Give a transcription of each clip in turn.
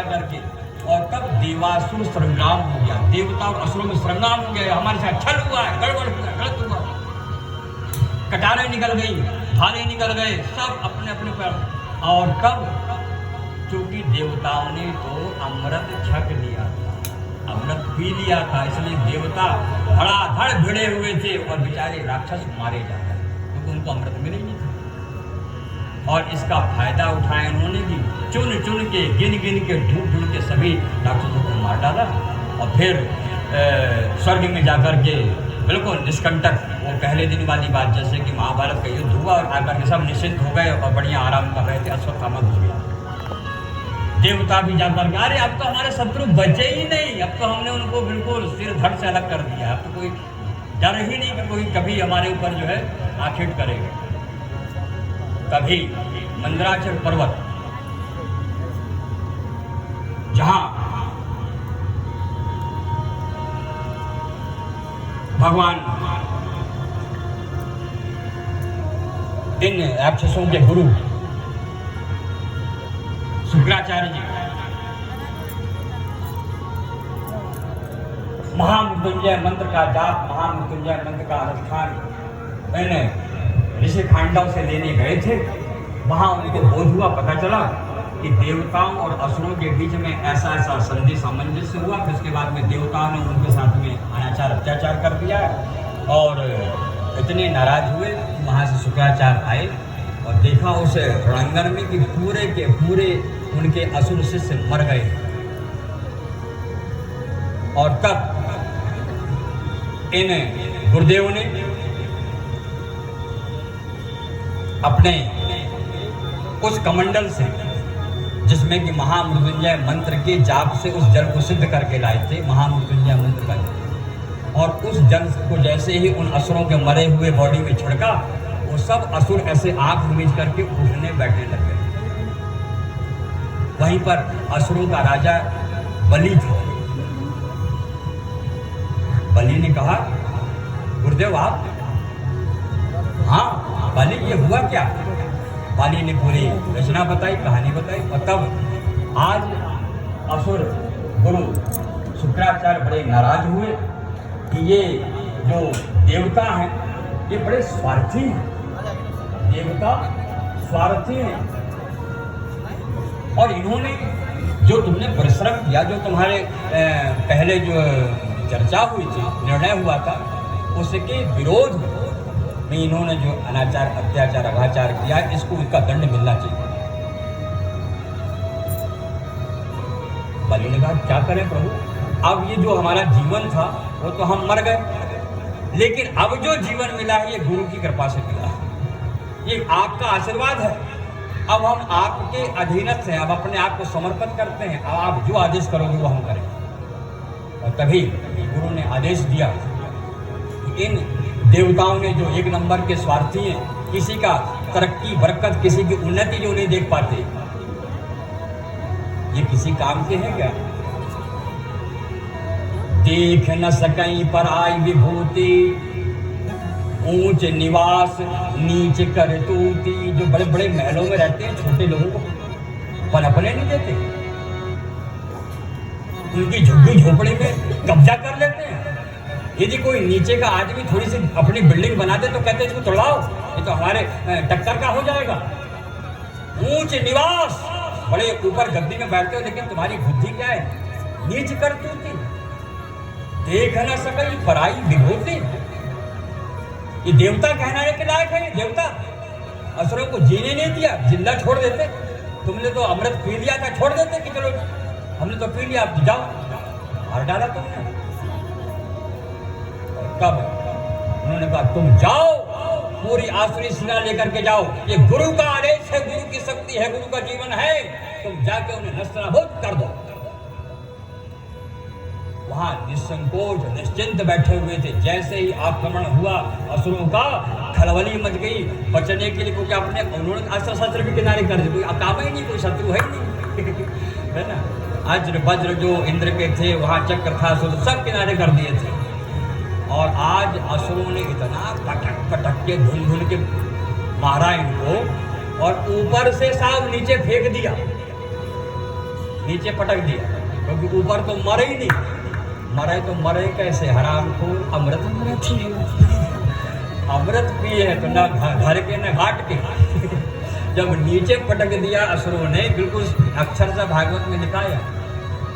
करके। और तब देवासुर संग्राम हो गया, देवता और असुरों में संग्राम हो गया। हमारे साथ छल हुआ है, गड़बड़ हुआ, गलत हुआ, कटारे निकल गई, भाले निकल गए, सब अपने अपने पर। और तब क्योंकि देवताओं ने तो अमृत छक लिया था, अमृत पी लिया था, इसलिए देवता धड़ाधड़ भिड़े हुए थे और बेचारे राक्षस मारे जा रहे, क्योंकि उनको अमृत मिले ही नहीं था। और इसका फायदा उठाया उन्होंने भी, चुन चुन के गिन गिन के ढूंढ ढूंढ के सभी राक्षसों को मार डाला। और फिर स्वर्ग में जाकर के बिल्कुल निष्कंटक, वो पहले दिन वाली बात, जैसे कि महाभारत का युद्ध हुआ और आकर के सब निश्चिंत हो गए और बढ़िया आराम कर रहे थे, अश्वत्थामा घुस गया। देवता भी जाकर के, अरे अब तो हमारे शत्रु बचे ही नहीं, अब तो हमने उनको बिल्कुल सिर धड़ से अलग कर दिया, अब तो कोई डर ही नहीं कि कोई कभी हमारे ऊपर जो है आखिर करेगा। तभी मंदराचल पर्वत, जहां भगवान इन राक्षसों के गुरु शुक्राचार्य जी महामृत्युंजय मंत्र का जाप, महामृत्युंजय मंत्र का अनुष्ठान मैंने ऋषि खांडव से लेने गए थे। वहां उनको बोध हुआ, पता चला कि देवताओं और असुरों के बीच में ऐसा ऐसा संधि सामंजस्य हुआ। फिर उसके बाद में देवताओं ने उनके साथ में अनाचार अत्याचार कर दिया और इतने नाराज हुए। वहां से शुक्राचार्य आए और देखा उस रणांगण में कि पूरे के पूरे उनके असुर शिष्य मर गए। और तब इन गुरुदेव ने अपने उस कमंडल से, जिसमें कि महामृत्युंजय मंत्र के जाप से उस जल को सिद्ध करके लाए थे, महामृत्युंजय मंत्र का जल, और उस जल को जैसे ही उन असुरों के मरे हुए बॉडी में छिड़का, वो सब असुर ऐसे आंख मीच करके उठने बैठने लग गए। वहीं पर असुरों का राजा बलि था। बलि ने कहा, गुरुदेव आप? हाँ बलि, ये हुआ क्या? बलि ने पूरी रचना बताई, कहानी बताई। और तब आज असुर गुरु शुक्राचार्य बड़े नाराज हुए कि ये जो देवता हैं ये बड़े स्वार्थी हैं, देवता स्वार्थी हैं। और इन्होंने जो तुमने परिश्रम किया, जो तुम्हारे पहले जो चर्चा हुई थी, निर्णय हुआ था, उसके विरोध में इन्होंने जो अनाचार अत्याचार अघाचार किया, इसको इसका दंड मिलना चाहिए। बलि ने कहा, क्या करें प्रभु, अब ये जो हमारा जीवन था वो तो हम मर गए, लेकिन अब जो जीवन मिला है ये गुरु की कृपा से मिला है, ये आपका आशीर्वाद है। अब हम आपके अधीनस्थ हैं, अब अपने आप को समर्पित करते हैं, अब आप जो आदेश करोगे वो हम करेंगे। और तभी गुरु ने आदेश दिया कि इन देवताओं ने जो एक नंबर के स्वार्थी हैं, किसी का तरक्की बरकत, किसी की उन्नति जो नहीं देख पाते, ये किसी काम के हैं क्या? देख न सकई पराई विभूति, ऊंच निवास नीच करतूती। जो बड़े बड़े महलों में रहते हैं, छोटे लोगों को पनपने नहीं देते, उनकी झुग्गी झोपड़ी में कब्जा कर लेते हैं। यदि कोई नीचे का आदमी थोड़ी सी अपनी बिल्डिंग बना दे तो कहते हैं इसको तोड़ाओ, ये तो हमारे टक्कर का हो जाएगा। ऊंच निवास, बड़े ऊपर गद्दी में बैठते हो, लेकिन तुम्हारी बुद्धि क्या है? नीच करतूती, देख न सकई पराई विभूति। ये देवता कहनाने के लायक है? ये देवता असुरों को जीने नहीं दिया, जिंदा छोड़ देते। तुमने तो अमृत पी लिया था, छोड़ देते कि चलो हमने तो पी लिया, अब जाओ, मार डाला तुमने। कब उन्होंने कहा, तुम जाओ, पूरी आसुरी सेना लेकर के जाओ, ये गुरु का आदेश है, गुरु की शक्ति है, गुरु का जीवन है, तुम जाके उन्हें नस्तनाबूद कर दो। वहां निसंकोच निश्चिंत बैठे हुए थे। जैसे ही आक्रमण हुआ असुरों का, खलबली मच गई। बचने के लिए क्योंकि अपने उन्होंने अस्त्र शस्त्र भी किनारे कर दिए, कोई काम ही नहीं, कोई शत्रु है ही नहीं है ना। अज्र वज्र जो इंद्र के थे, वहां चक्र था, सब किनारे कर दिए थे। और आज असुरों ने इतना पटक पटक के धुन धुन के मारा इनको, और ऊपर से साहब नीचे फेंक दिया। नीचे पटक दिया, क्योंकि ऊपर तो मरे ही नहीं, मरे तो मरे कैसे, हरामखोर अमृत अमृत पिए है तो ना घर के ना घाट के। जब नीचे पटक दिया असुरों ने, बिल्कुल अक्षर से भागवत में लिखा है,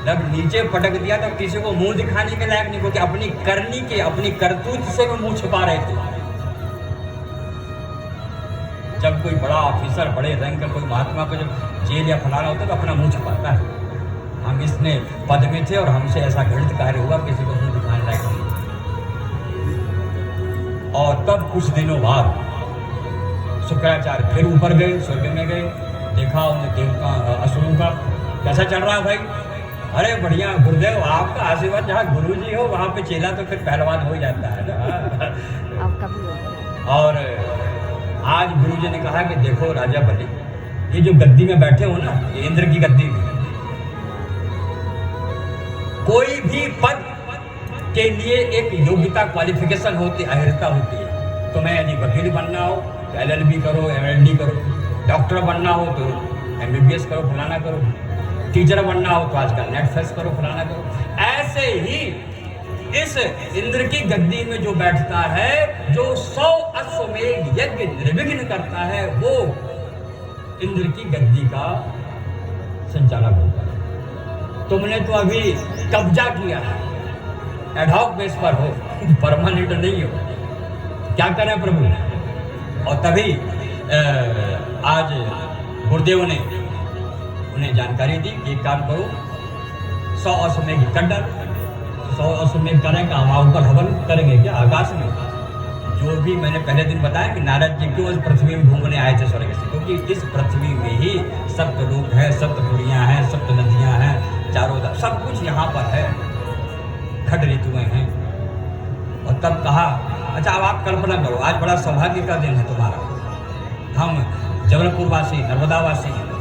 जब नीचे पटक दिया तो किसी को मुंह दिखाने के लायक नहीं, क्योंकि अपनी करनी के अपनी करतूत से वो मुंह छुपा रहे थे। जब कोई बड़ा ऑफिसर बड़े रैंक का कोई महात्मा को जब जेल या फलाना होता है तो अपना मुंह छुपाता है, हम इसने पद में थे और हमसे ऐसा घृणित कार्य हुआ, किसी को मुंह दिखाने लायक नहीं। और तब कुछ दिनों बाद शुक्राचार्य फिर ऊपर गए, स्वर्ग में गए, देखा उन्हें देवता असुरों का कैसा चल रहा है भाई। अरे बढ़िया गुरुदेव, आपका आशीर्वाद, जहाँ गुरु जी हो वहाँ पे चेला तो फिर पहलवान हो जाता है ना। और आज गुरु जी ने कहा कि देखो राजा बलि, ये जो गद्दी में बैठे हो ना, ये इंद्र की गद्दी में, कोई भी पद के लिए एक योग्यता क्वालिफिकेशन होती, अहर्ता होती है। तुम्हें यदि वकील बनना हो तो LLB करो, MLD करो, डॉक्टर बनना हो तो MBBS करो, फलाना करो, टीचर बनना हो तो आजकल नेट फेस करो, फलाना करो। ऐसे ही इस इंद्र की गद्दी में जो बैठता है, जो 100 अश्वमेध यज्ञ निर्विघ्न करता है, वो इंद्र की गद्दी का संचालक होता है। तुमने तो अभी कब्जा किया है, एडहॉक बेस पर हो, परमानेंट नहीं हो, क्या करें प्रभु। और तभी आज गुरुदेव ने उन्हें जानकारी दी कि एक काम करो, 100 अश्वमेध कर डाल, 100 अश्वमेध करने का हम ऊपर हवन करेंगे क्या आकाश में। जो भी मैंने पहले दिन बताया कि नारद जी क्यों इस पृथ्वी में घूमने आए थे स्वर्ग से, क्योंकि इस पृथ्वी में ही सप्त लोक है, सप्त पुरियां हैं, सप्त नदियां हैं, चारों तरफ सब कुछ यहाँ पर है, खड ऋतुएं हैं। और तब कहा, अच्छा अब आप कल्पना करो, आज बड़ा सौभाग्य का दिन है तुम्हारा, हम जबलपुर वासी, नर्मदा वासी हैं।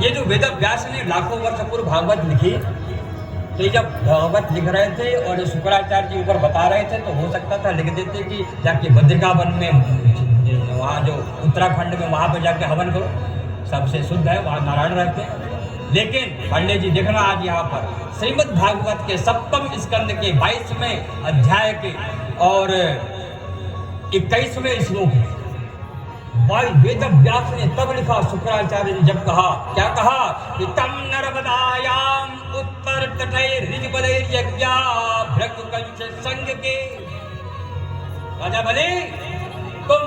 ये जो वेद व्यास ने लाखों वर्ष पूर्व भागवत लिखी, तो जब भागवत लिख रहे थे और शुक्राचार्य जी ऊपर बता रहे थे, तो हो सकता था लिख देते कि जाके बद्रिका वन में, वहाँ जो उत्तराखंड में, वहाँ पे जाके हवन करो, सबसे शुद्ध है, वहाँ नारायण रहते हैं। लेकिन पंडित जी देखना, आज यहाँ पर श्रीमद् भागवत के 7वें स्कंद के 22वें अध्याय के और 21वें श्लोक में भाई वेद व्यास ने तब लिखा, शुक्राचार्य ने जब कहा, क्या कहा कि तम नर्मदायाम उत्तर तटे ऋग्वलैर्यज्ञा भृगुकंच संग के। राजा बलि, तुम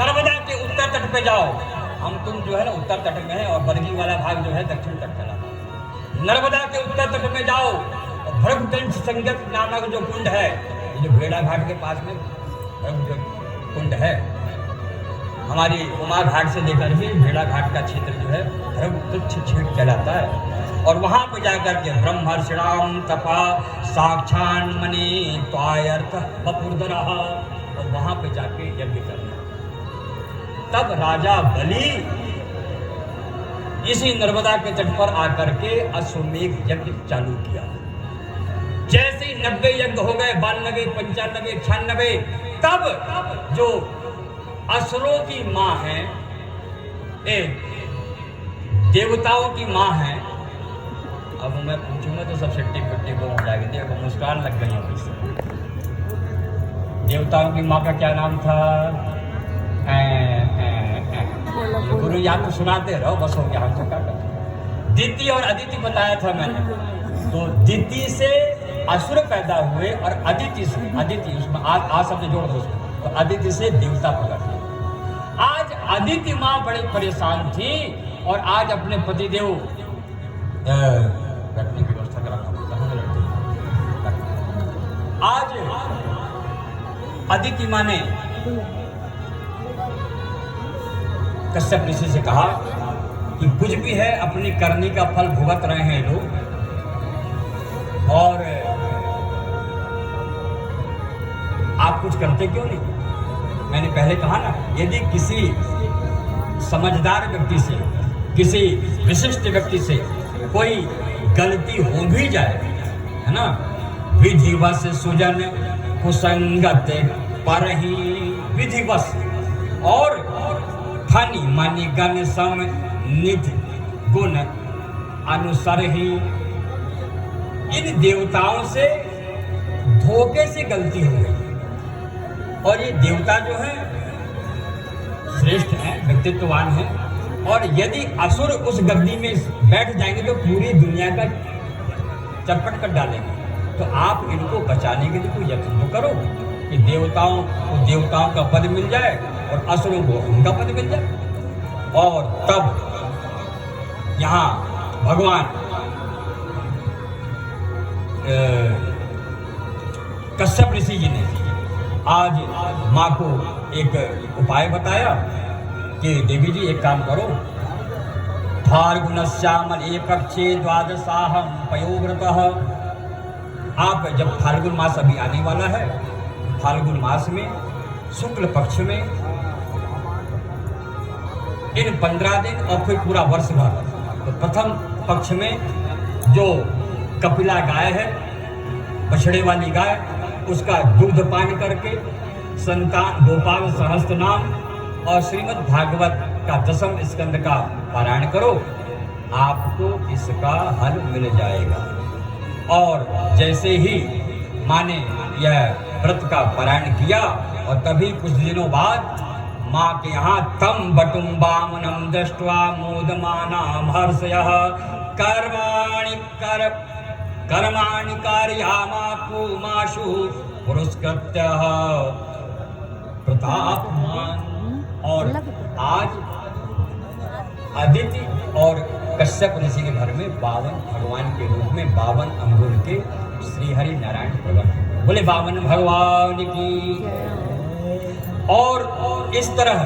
नर्मदा के उत्तर तट पे जाओ, हम तुम जो है ना उत्तर तट में है और बरगी वाला भाग जो है दक्षिण तट चला। नर्मदा के उत्तर तट में जाओ और भृगुकंच संगत नामक जो कुंड है, जो भेड़ा घाट के पास में कुंड है, हमारी उमा घाट से लेकर के भेड़ा घाट का क्षेत्र जो है भृगुकंच क्षेत्र कहलाता है। और वहाँ पर जाकर के ब्रह्मर्षिणाम तपा साक्षान मणि त्वायर्थ बपुर्दरा, और वहाँ पे जाके यज्ञ करना। तब राजा बलि इसी नर्मदा के तट पर आकर के अश्वमेध यज्ञ चालू किया। जैसे ही 90 यज्ञ हो गए, 92, 95, 96, तब जो असुरों की माँ है, एक देवताओं की माँ है, अब मैं पूछूंगा तो सब सिट्टी पिट्टी को हो जाएगी, देखो मुस्कान लग गई है। देवताओं की माँ का क्या नाम था? गुरु याद तो सुनाते रहो, बस हो गया, हमको क्या करना। दिति और अदिति बताया था मैंने, तो दिति से असुर पैदा हुए और अदिति से, अदिति उसमें आ शब्द जोड़ दो उसमें, तो अदिति से देवता प्रकट हुए। आज अदिति माँ बड़ी परेशान थी और आज अपने पतिदेव रखने की व्यवस्था कराना पड़ता है। आज अदिति माँ ने कश्यप ऋषि से कहा कि कुछ भी है अपनी करनी का फल भुगत रहे हैं लोग, और आप कुछ करते क्यों नहीं? मैंने पहले कहा ना, यदि किसी समझदार व्यक्ति से, किसी विशिष्ट व्यक्ति से कोई गलती हो भी जाए, है ना, विधिवश सुजन कुसंगत पर ही विधिवश, और फनी मनि गण सम निधि गुण अनुसार ही इन देवताओं से धोखे से गलती हो गई। और ये देवता जो है श्रेष्ठ हैं, व्यक्तित्ववान हैं, और यदि असुर उस गद्दी में बैठ जाएंगे तो पूरी दुनिया का चरपट कर डालेंगे। तो आप इनको बचाने के लिए कोई यत्न तो करो कि देवताओं को देवताओं का पद मिल जाए और असुरों को उनका पद मिल जाए। और तब यहाँ भगवान कश्यप ऋषि जी ने आज माँ को एक उपाय बताया कि देवी जी एक काम करो, फाल्गुनश्यामल एकक्षे द्वादशाहम पयोव्रतः। आप जब फाल्गुन मास अभी आने वाला है, फाल्गुन मास में शुक्ल पक्ष में इन 15 दिन और फिर पूरा वर्ष भर, तो प्रथम पक्ष में जो कपिला गाय है, बछड़े वाली गाय, उसका दूध पान करके संतान गोपाल सहस्त्र नाम और श्रीमद् भागवत का 10वें स्कंद का पारायण करो, आपको इसका हल मिल जाएगा। और जैसे ही माँ ने यह व्रत का पारायण किया और तभी कुछ दिनों बाद माँ के यहाँ तम बटुम वामनम दृष्ट्वा मोदमानाम हर्षयः कर्माणि कारयामाशु पुरस्कृत्य प्रतापमान। और आज अदिति और कश्यप ऋषि के घर में 52 भगवान के रूप में 52 अंगुल के श्री हरि नारायण प्रकट, बोले 52 भगवान की। और इस तरह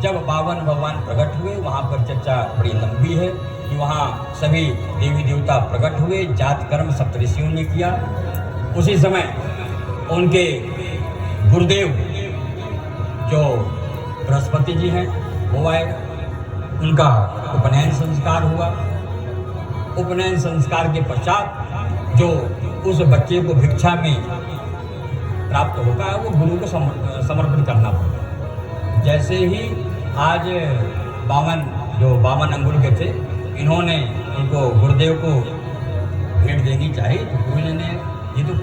जब 52 भगवान प्रकट हुए, वहाँ पर चर्चा बड़ी लंबी है कि वहाँ सभी देवी देवता प्रकट हुए, जात कर्म सप्तऋषियों ने किया। उसी समय उनके गुरुदेव जो बृहस्पति जी हैं वो आए, उनका उपनयन संस्कार हुआ। उपनयन संस्कार के पश्चात जो उस बच्चे को भिक्षा में प्राप्त होता है वो गुरु को समर्पित करना पड़ता। जैसे ही आज 52 अंगुल के थे, इन्होंने इनको गुरुदेव को भेंट देनी चाहिए, तो गुरु ने ये तो